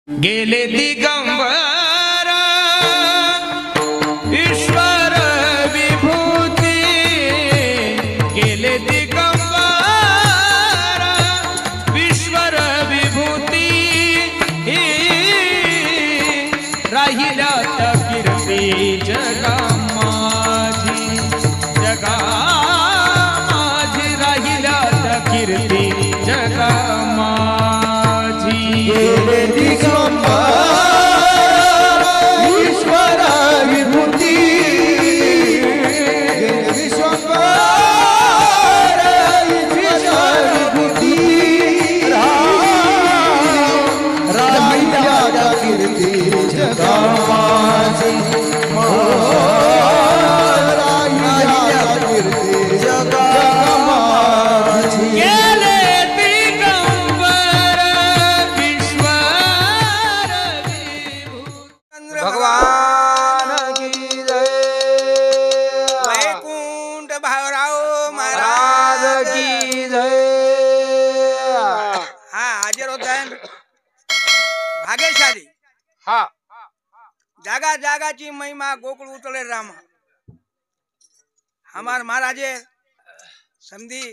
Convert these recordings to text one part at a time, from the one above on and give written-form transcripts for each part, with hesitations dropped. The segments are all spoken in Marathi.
गेले दिगंबर ईश्वर विभूती, गेले दिगंबर ईश्वर विभूती, राहिल्या त्या कीर्ती जगा माझी, जगा माझी राहिल्या त्या कीर्ती जगा माझी। गेले दिगंबर ईश्वर विभूती, गेले दिगंबर ईश्वर विभूती, राहिल्या त्या कीर्ती जगा माझी, राहिल्या त्या कीर्ती जगा माझी। गेले दिगंबर ईश्वर विभूती। भगवान की जय, वैकुंठ भावराव महाराज की जय। हा हाजीर होतन भाग्यशाली हा जागा जागाची महिमा गोकुळ उतळे राम। हमार महाराजे समधी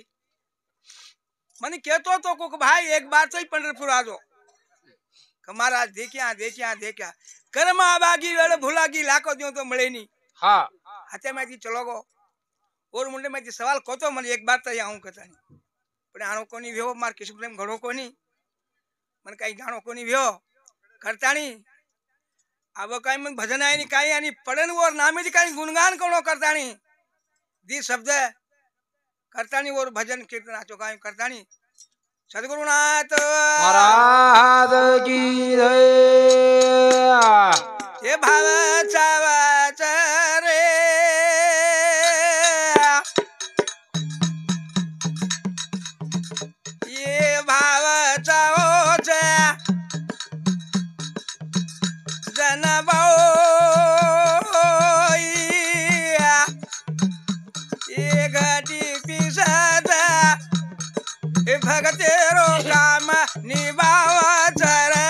मने कहतो तो कोक भाई एक बार से ही पंढरपुर आ जाओ कि महाराज देखिया देखिया देखिया कर्म आबागी वेळ भुलागी लाखो दियो तो मिले नहीं। हा हाथे में थी चलो गो और मुंडे में थी सवाल कोतो मन एक बार तो आऊं कथा नहीं पण आनो कोनी व्यो मार किस प्रेम घड़ो कोनी मन काई जानो कोनी व्यो करतानी अब काई मन भजन आय नहीं काई आणि पडन और नामे जी काई गुणगान कोनो करतानी दी शब्द करतानी और भजन कीर्तन आचो काई करतानी सद्गुरुनाथ महाराज की जय। हे भाव चावाच रे ये भाव चावोच जन ये घटी पिसद भगतेरो काम निभावच रे।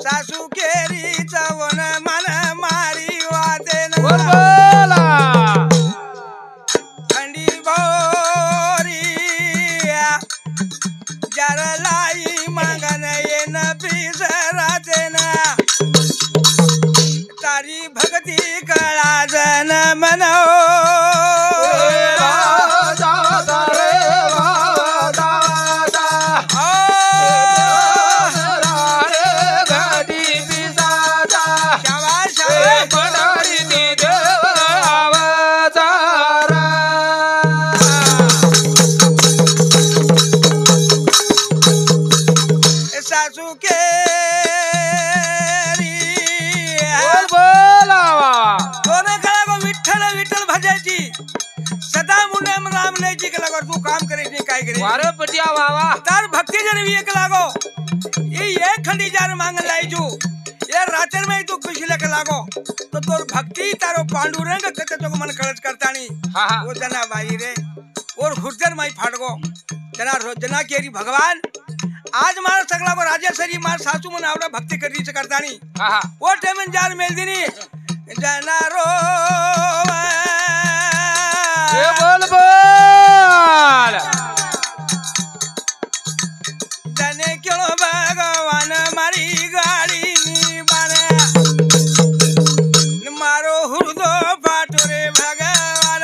सासू केरी चवन मन मारी वादेन खंडी भोरी जर लाई मांगन येन पिसरातेन तारी भक्ती कळा जन मनो सासू केरी दोन कळा गो विठ्ठल विठ्ठल भजायची सदा मुंडे राम न्यायची के लागो तू काम करे नहीं काय करे वारे पटिया वावा तार भक्ति जन भी एक लागो ये खंडी जार मांग लाईजू ये रातर में तू खुशी लेके लागो तो तोर भक्ति तारो पांडुरंग कते तो मन कळच करतानी वो जना बाई रे और खुदर माई फाटगो जना जना केरी भगवान आज मार सगला को राजेश्वरी मार सासू मन आवडा भक्ति करी से करतानी वो टाइम जार मेल दिनी जना रो बोल बोल जने क्यों भगवान मारी गाड़ी नी बाने मारो हुर्दो पाटोरे भगवान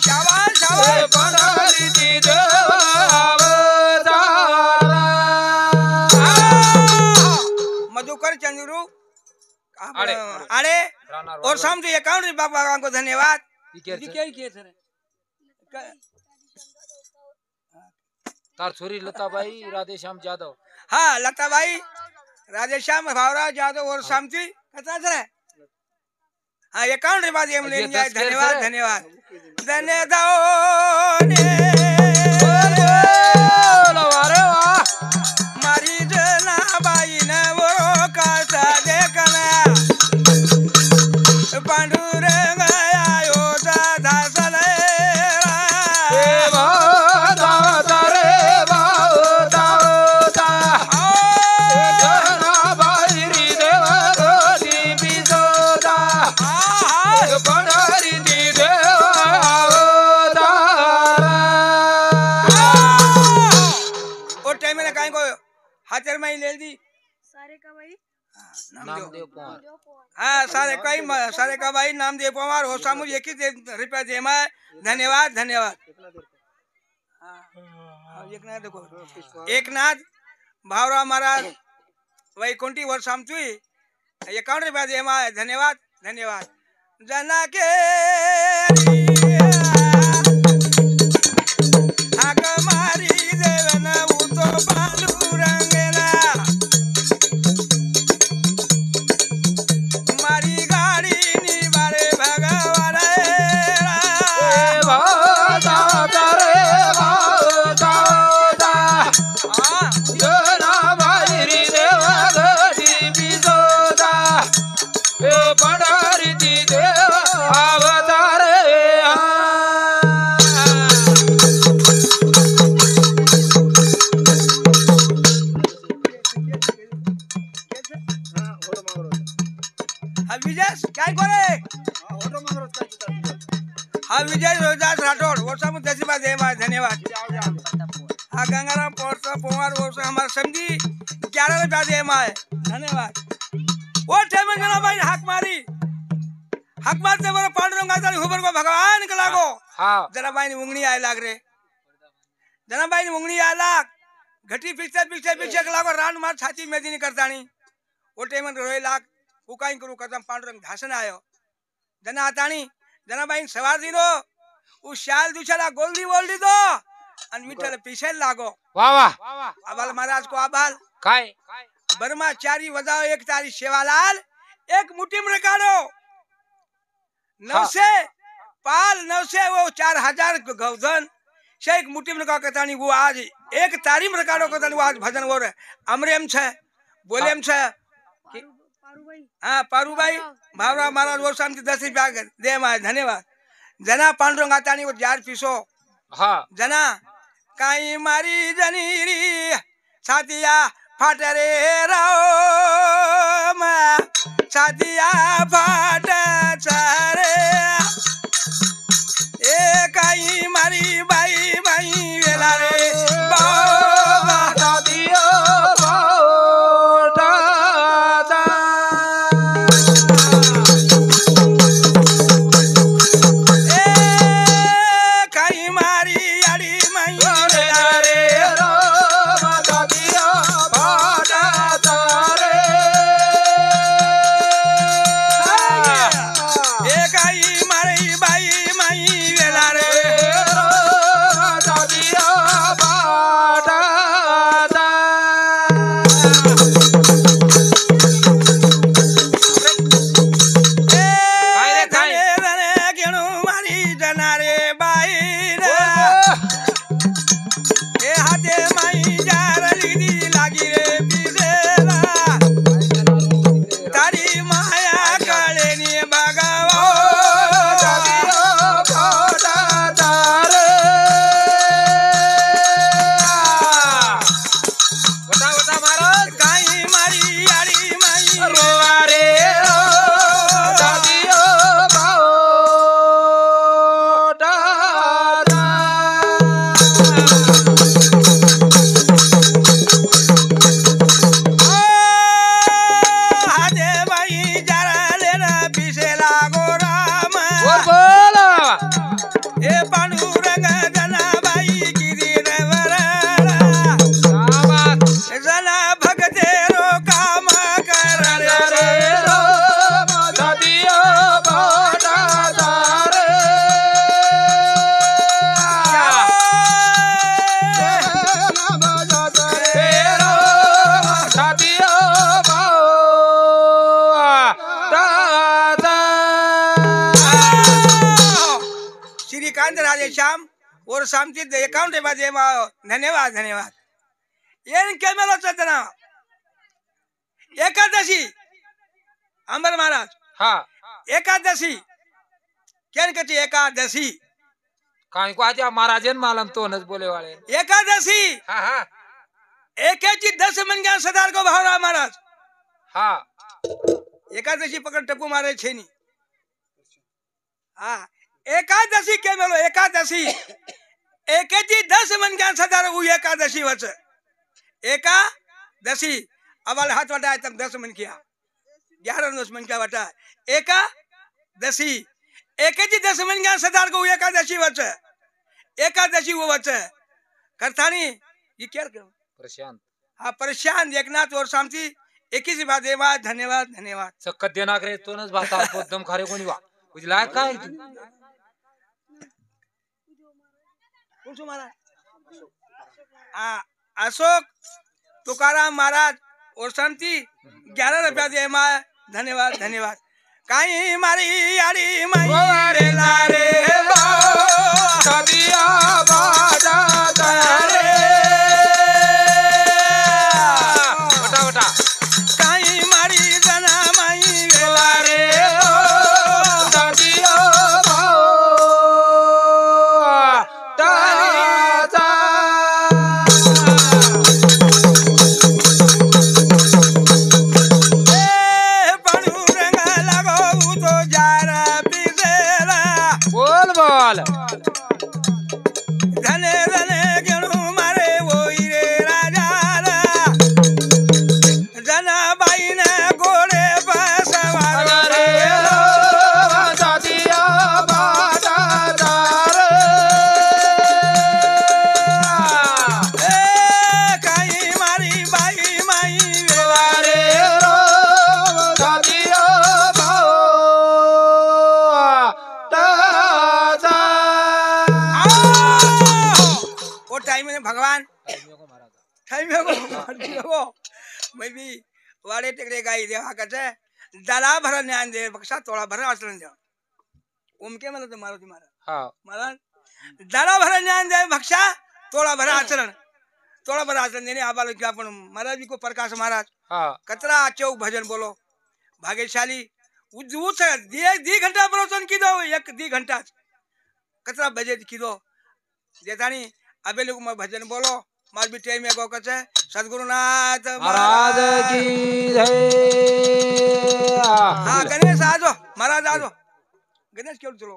शाबास शाबास पंढरीची देवावतारा मधुकर चंद्रू आड़े, आड़े राणा और समझो अकाउंट बाबा को धन्यवाद तार छोरी लताबाई राधेश्याम जादव हाँ लता भाई राधेश्याम भावराव जादव और शामती कथा सर हाँ अकाउंट बाद ये ये 10 धन्यवाद है। धन्यवाद धन्यवाद अरे वाह मारी जना बाई न वो कासा देखना पांडुरंग आयो साधा सलेरा और टाइम में काहे को हाथर में ही ले दी सारे का भाई नामदेव पवार हाँ सारे का भाई नामदेव पवार हो सामू एक ही रुपया दे धन्यवाद धन्यवाद हाँ, एकनाथ देखो एकनाथ भावराव महाराज वैकुंठी वर सामचुई 51 रुपया दे धन्यवाद धन्यवाद जना के हाक मारी देवन उतो पालू रंगना मारी गाड़ी निवारे भगवान पंढरीची देवावतारे विजय काय करे हा विजय रोहिदास राठौड़ वो सब दसीबा दे धन्यवाद हाँ गंगाराम पवार वो हमारा समझी 11 रुपया दे धन्यवाद वो टाइम में जना भाई हाक मारते बरो पांडुरंग आताली हुबर को भगवान के लागो हाँ जना भाई ने उंगली आए लाग रे जना भाई ने उंगली आए लाग घटी पीछे पीछे पीछे के लागो रान मार छाती में नहीं करतानी वो टाइम में रोए लाग उकाई करू कदम पांडुरंग धासन आयो जना आतानी जना भाई सवार दिनो उ शाल दुछला गोल्दी बोल्दी दो अन मिठल पीछे लागो वाह वाह अबाल महाराज को अबाल काय ब्रह्मचारी वजाओ एक तारी सेवालाल एक मुट्ठी में रखाड़ो 900 पाल 900 वो 4000 गौधन से एक मुट्ठी में कहता नहीं वो आज एक तारी में रखाड़ो कहता नहीं वो आज भजन वो अमरेम छे बोलेम छे हाँ पारू भाई भावराव महाराज वो शांति 10 रुपया दे माय धन्यवाद जना पांडुरंग आता नहीं वो जार पीसो हाँ जना काई मारी जनीरी साथिया फाटरे राम साथिया फाट चारे ए काई मारी बाई बाई वेला रे बाबा दादियो ए काई मारी आड़ी माई वेला रे ए काई मारी बाई माई वेला रे हे पांडुरंग जनाबाई गिरीवर जना भगते रो काम कर श्रीकांत राधे श्याम और शामची अकाउंट धन्यवाद धन्यवाद ಏನ್ ಕೇಳಲ್ಲ ಚೇತನ एकादशी अंबर महाराज हाँ एकादशी क्या कहते एकादशी कहीं को आजा महाराजन मालूम तो नज बोले वाले एकादशी हाँ हाँ एकेची 10 मन ज्ञान सदार को भावरा महाराज हाँ एकादशी पकड़ टपू मारे छेनी हाँ एकादशी के मेलो एकादशी एकेची 10 मन ज्ञान सदार वो एकादशी वच एकादशी अवल हाथ वटाए तब 10 मन किया 11 मन क्या वटा एकादशी एकेची 10 मन ज्ञान सदार को एकादशी वच एकादशी वो वच करथानी ये क्या प्रशांत हाँ प्रशांत एकनाथ और शांति एक ही बात धन्यवाद धन्यवाद सक्कत देना करे तो नस बात आपको दम खारे को नहीं वा कुछ लायक का है तू कौन सो महाराज अशोक तुकाराम महाराज और शांति 11 रुपया दे माँ धन्यवाद धन्यवाद कहीं मारी यारी मारे लारे सदिया बाजा तारे बटा बटा कहीं मारी जना माई लारे सदिया बाजा बोल बोल धने धने गणु मारे वो रे राजा जना बाई ने घोड़े पर सवार रे सदिया बाजा तारे कहीं मारी बाई माई वारे सदिया वो टाइम में भगवान टाइम में को मैं भी वाड़े टिकड़े गाई देवा कचे दला भर न्यान दे बक्सा तोड़ा भर आचरण दे उनके मतलब तो मारो तुम्हारा हाँ महाराज दला भर न्यान दे बक्सा तोड़ा भर आचरण देने आबाल क्या अपन महाराज भी को प्रकाश महाराज हाँ कतरा चौक भजन बोलो भाग्यशाली उज दी घंटा प्रवचन की दो एक दी घंटा कतरा बजे की दो जेतानी अबे लोग मैं भजन बोलो मार भी टाइम में गो कचे सद्गुरुनाथ महाराज की जय हाँ गणेश आ जाओ महाराज आ जाओ गणेश क्यों चलो